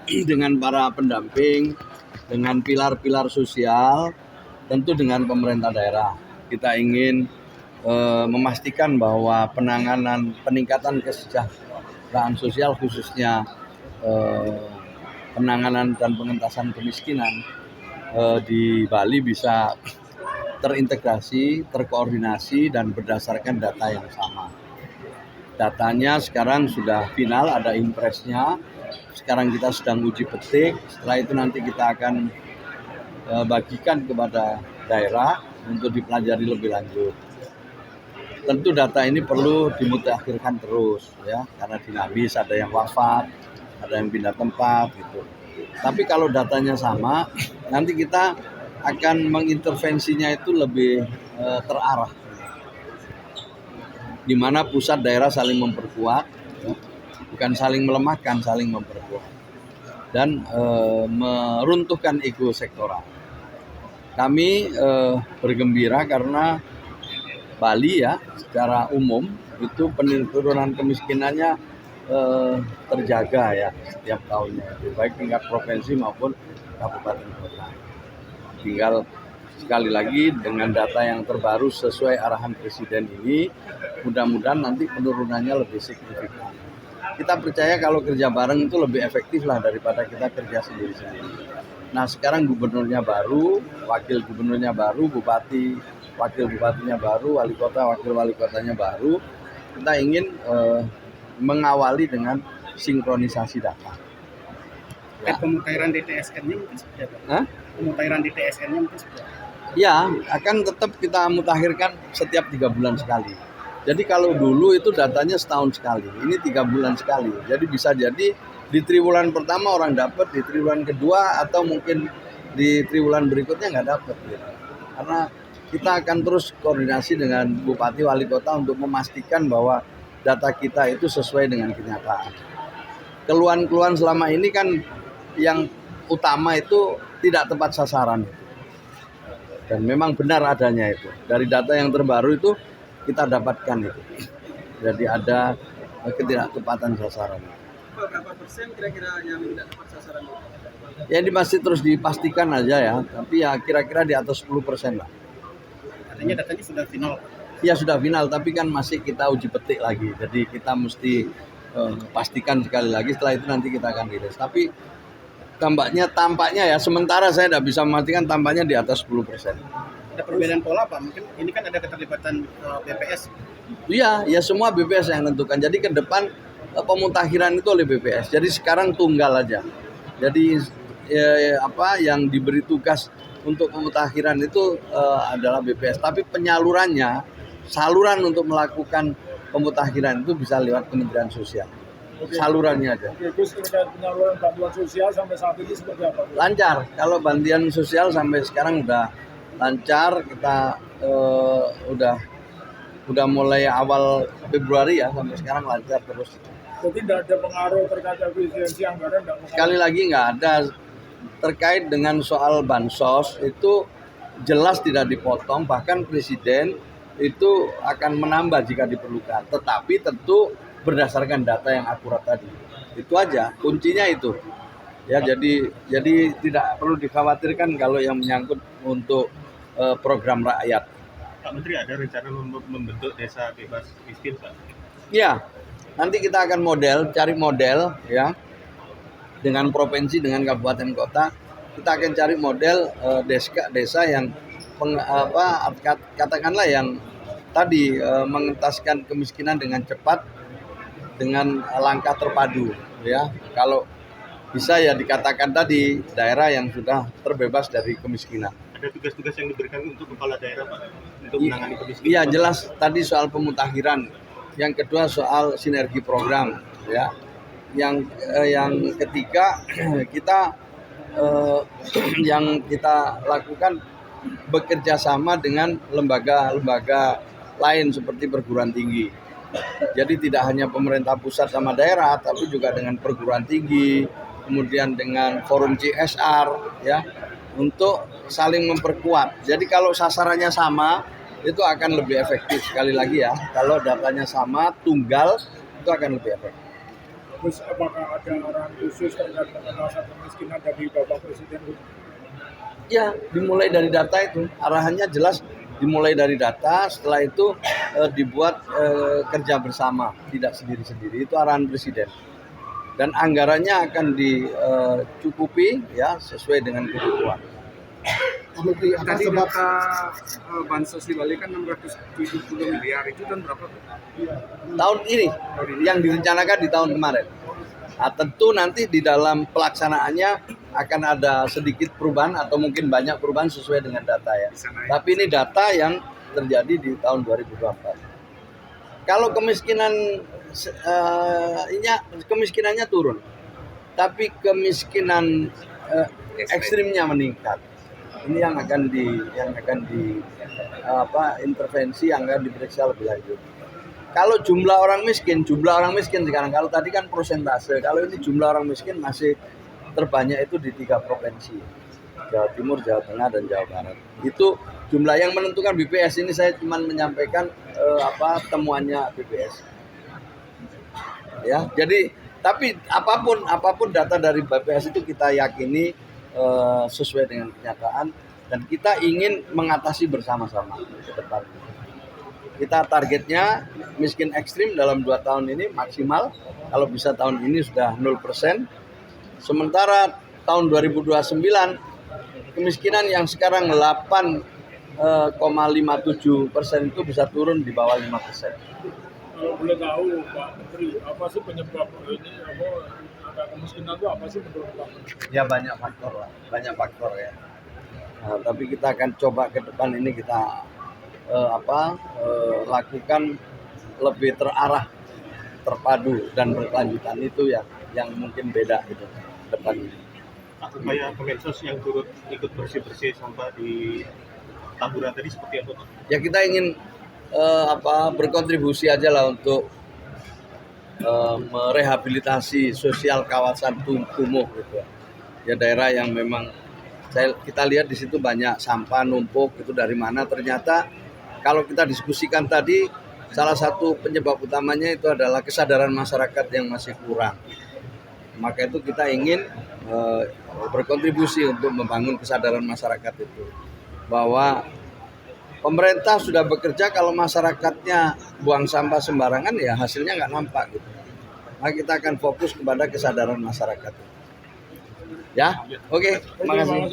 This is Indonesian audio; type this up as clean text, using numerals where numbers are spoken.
dengan para pendamping, dengan pilar-pilar sosial, tentu dengan pemerintah daerah. Kita ingin memastikan bahwa peningkatan kesejahteraan sosial, khususnya penanganan dan pengentasan kemiskinan di Bali bisa terintegrasi, terkoordinasi, dan berdasarkan data yang sama. Datanya sekarang sudah final, ada impresnya. Sekarang kita sedang uji petik. Setelah itu nanti kita akan bagikan kepada daerah untuk dipelajari lebih lanjut. Tentu data ini perlu dimutakhirkan terus, ya, karena dinamis, ada yang wafat, ada yang pindah tempat, gitu. Tapi kalau datanya sama, nanti kita akan mengintervensinya itu lebih terarah, di mana pusat daerah saling memperkuat, ya, bukan saling melemahkan, saling memperkuat, dan meruntuhkan ego sektoral. Kami bergembira karena Bali, ya, secara umum itu penurunan kemiskinannya terjaga, ya, setiap tahunnya, baik tingkat provinsi maupun kabupaten kota. Tinggal sekali lagi dengan data yang terbaru sesuai arahan Presiden ini, mudah-mudahan nanti penurunannya lebih signifikan. Kita percaya kalau kerja bareng itu lebih efektif lah daripada kita kerja sendiri-sendiri. Nah, sekarang gubernurnya baru, wakil gubernurnya baru, bupati, wakil bupatinya baru, wali kota, wakil wali kotanya baru. Kita ingin mengawali dengan sinkronisasi data. Ya. Pemutahiran DTSN-nya mungkin seperti apa? Pemutahiran DTSN-nya mungkin seperti apa? Ya, akan tetap kita mutakhirkan setiap 3 bulan sekali. Jadi kalau dulu itu datanya setahun sekali, ini 3 bulan sekali. Jadi bisa jadi di triwulan pertama orang dapat, di triwulan kedua atau mungkin di triwulan berikutnya nggak dapat, gitu. Karena kita akan terus koordinasi dengan bupati wali kota untuk memastikan bahwa data kita itu sesuai dengan kenyataan. Keluhan-keluhan selama ini kan yang utama itu tidak tepat sasaran. Dan memang benar adanya itu. Dari data yang terbaru itu kita dapatkan itu. Jadi ada ketidaktepatan sasaran. Berapa persen kira-kira yang tidak tepat sasaran? Ya, ini masih terus dipastikan aja, ya. Tapi ya kira-kira di atas 10% lah. Artinya datanya sudah final? Ya sudah final, tapi kan masih kita uji petik lagi. Jadi kita mesti pastikan sekali lagi, setelah itu nanti kita akan rilis. Tapi tampaknya ya, sementara saya tidak bisa memastikan, tampaknya di atas 10%. Ada perbedaan pola Pak? Mungkin ini kan ada keterlibatan BPS. Iya, ya semua BPS yang menentukan. Jadi ke depan pemutakhiran itu oleh BPS. Jadi sekarang tunggal aja. Jadi yang diberi tugas untuk pemutakhiran itu adalah BPS. Tapi penyalurannya, saluran untuk melakukan pemutakhiran itu bisa lewat Kementerian Sosial. Oke. Salurannya aja. Oke, Gus, terkait penyaluran bantuan sosial sampai saat ini seperti apa? Lancar. Kalau bantuan sosial sampai sekarang udah lancar. Kita udah mulai awal Februari, ya, sampai sekarang lancar terus. Jadi tidak ada pengaruh terkait efisiensi anggaran? Sekali lagi nggak ada. Terkait dengan soal bansos itu jelas tidak dipotong, bahkan Presiden itu akan menambah jika diperlukan. Tetapi tentu berdasarkan data yang akurat tadi. Itu aja, kuncinya itu. Ya, jadi tidak perlu dikhawatirkan kalau yang menyangkut untuk program rakyat. Pak Menteri, ada rencana membentuk desa bebas miskin, Pak? Ya, nanti kita akan cari model, ya, dengan provinsi, dengan kabupaten kota. Kita akan cari model desa yang katakanlah yang tadi mengentaskan kemiskinan dengan cepat, dengan langkah terpadu, ya. Kalau bisa ya dikatakan tadi daerah yang sudah terbebas dari kemiskinan. Ada tugas-tugas yang diberikan untuk kepala daerah, Pak, untuk menangani kemiskinan? Iya, jelas tadi soal pemutakhiran. Yang kedua soal sinergi program, ya. Yang ketiga kita yang kita lakukan bekerja sama dengan lembaga-lembaga lain seperti perguruan tinggi. Jadi tidak hanya pemerintah pusat sama daerah, tapi juga dengan perguruan tinggi, kemudian dengan forum CSR, ya, untuk saling memperkuat. Jadi kalau sasarannya sama, itu akan lebih efektif. Sekali lagi, ya, kalau datanya sama, tunggal, itu akan lebih efektif. Terus apakah ada arahan khusus terkait pengentasan kemiskinan dari Bapak Presiden? Ya, dimulai dari data itu. Arahannya jelas dimulai dari data, setelah itu dibuat kerja bersama, tidak sendiri-sendiri. Itu arahan Presiden. Dan anggarannya akan dicukupi ya sesuai dengan kebutuhan. Menteri, tadi data bansos di Bali kan 670 miliar, itu tahun berapa? Tahun ini yang direncanakan di tahun kemarin. Nah, tentu nanti di dalam pelaksanaannya akan ada sedikit perubahan atau mungkin banyak perubahan sesuai dengan data ya. Tapi ini data yang terjadi di tahun 2024. Kalau kemiskinannya turun, tapi kemiskinan ekstrimnya meningkat. Ini yang akan intervensi yang akan diperiksa lebih lanjut. Kalau jumlah orang miskin sekarang, kalau tadi kan persentase, kalau ini jumlah orang miskin masih terbanyak itu di 3 provinsi, Jawa Timur, Jawa Tengah, dan Jawa Barat. Itu jumlah yang menentukan BPS. Ini saya cuma menyampaikan temuannya BPS. Ya, jadi tapi apapun data dari BPS itu kita yakini sesuai dengan kenyataan dan kita ingin mengatasi bersama-sama ke depan. Kita targetnya miskin ekstrim dalam 2 tahun ini maksimal, kalau bisa tahun ini sudah 0%. Sementara tahun 2029 kemiskinan yang sekarang 8,57% itu bisa turun di bawah 5%. Kalau boleh tahu Pak Menteri, apa sih penyebab ini ada kemiskinan itu apa sih menurut Pak Menteri? Ya banyak faktor ya. Nah, tapi kita akan coba ke depan ini kita lakukan lebih terarah, terpadu dan berkelanjutan, itu yang mungkin beda gitu depan ini. Upaya Kemensos yang turut ikut bersih-bersih sampah di Tamburan tadi seperti apa, Pak? Ya kita ingin berkontribusi aja lah untuk merehabilitasi sosial kawasan kumuh gitu. Ya daerah yang memang kita lihat di situ banyak sampah numpuk, itu dari mana? Ternyata kalau kita diskusikan tadi, salah satu penyebab utamanya itu adalah kesadaran masyarakat yang masih kurang. Maka itu kita ingin berkontribusi untuk membangun kesadaran masyarakat itu, bahwa pemerintah sudah bekerja, kalau masyarakatnya buang sampah sembarangan ya hasilnya nggak nampak gitu. Nah, kita akan fokus kepada kesadaran masyarakat. Ya, oke, terima kasih.